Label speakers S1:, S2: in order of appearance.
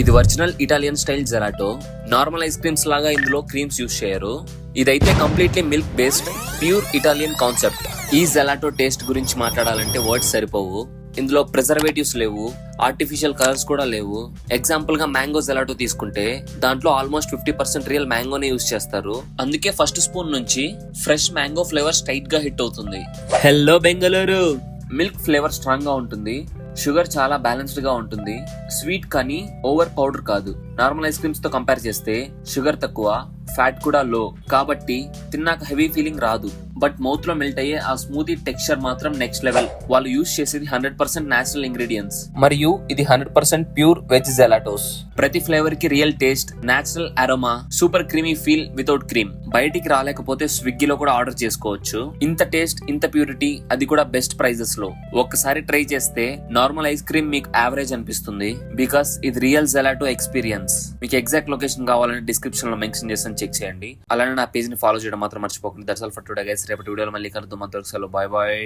S1: ఇది original Italian style gelato. Normal ice creams లాగా ఇందులో క్రీమ్స్ యూజ్ చేయరు. ఇదైతే completely milk based pure Italian concept. ఈ జెలాటో టేస్ట్ గురించి మాట్లాడాలంటే వర్డ్స్ సరిపోవు. ఇందులో ప్రిజర్వేటివ్స్ లేవు, ఆర్టిఫిషియల్ కలర్స్ కూడా లేవు. ఎగ్జాంపుల్ గా మ్యాంగో జెలాటో తీసుకుంటే దాంట్లో ఆల్మోస్ట్ 50% రియల్ మ్యాంగోనే యూజ్ చేస్తారు. అందుకే ఫస్ట్ స్పూన్ నుంచి ఫ్రెష్ మ్యాంగో ఫ్లేవర్ స్ట్రైట్ గా హిట్ అవుతుంది. Hello Bengaluru. Milk flavour strong గా ఉంటుంది, షుగర్ చాలా బ్యాలెన్స్డ్ గా ఉంటుంది. స్వీట్ కానీ ఓవర్ పౌడర్ కాదు. నార్మల్ ఐస్ క్రీమ్స్ తో కంపేర్ చేస్తే షుగర్ తక్కువ, ఫ్యాట్ కూడా లో, కాబట్టి తిన్నాక హెవీ ఫీలింగ్ రాదు. బట్ మౌత్ లో మెల్ట్ అయ్యే ఆ స్మూతీ టెక్స్చర్ మాత్రం నెక్స్ట్ లెవెల్. వాళ్ళు యూజ్ చేసేది 100% నేచురల్ ఇంగ్రీడియంట్స్, మరియు ఇది 100% ప్యూర్ వెజ్ జెలాటోస్. ప్రతి ఫ్లేవర్ కి real taste, natural aroma, super creamy feel without cream. బయటికి రాలేకపోతే స్విగ్గీలో కూడా ఆర్డర్ చేసుకోవచ్చు. ఇంత టేస్ట్, ఇంత ప్యూరిటీ, అది కూడా బెస్ట్ ప్రైజెస్ లో. ఒక్కసారి ట్రై చేస్తే నార్మల్ ఐస్ క్రీమ్ మీకు యావరేజ్ అనిపిస్తుంది, బికాస్ ఇది రియల్ జెలాటో ఎక్స్పీరియన్స్. మీకు ఎగ్జాక్ట్ లొకేషన్ కావాలంటే డిస్క్రిప్షన్ లో మెన్షన్ చేస్తాను, చెక్ చేయండి. అలానే నా పేజ్ ని ఫాలో చేయడం మాత్రం మర్చిపోకండి. That's all for today guys. రేపటి వీడియోలో మళ్ళీ కలుద్దాం. అంతవరకు సెలవు, బాయ్ బాయ్.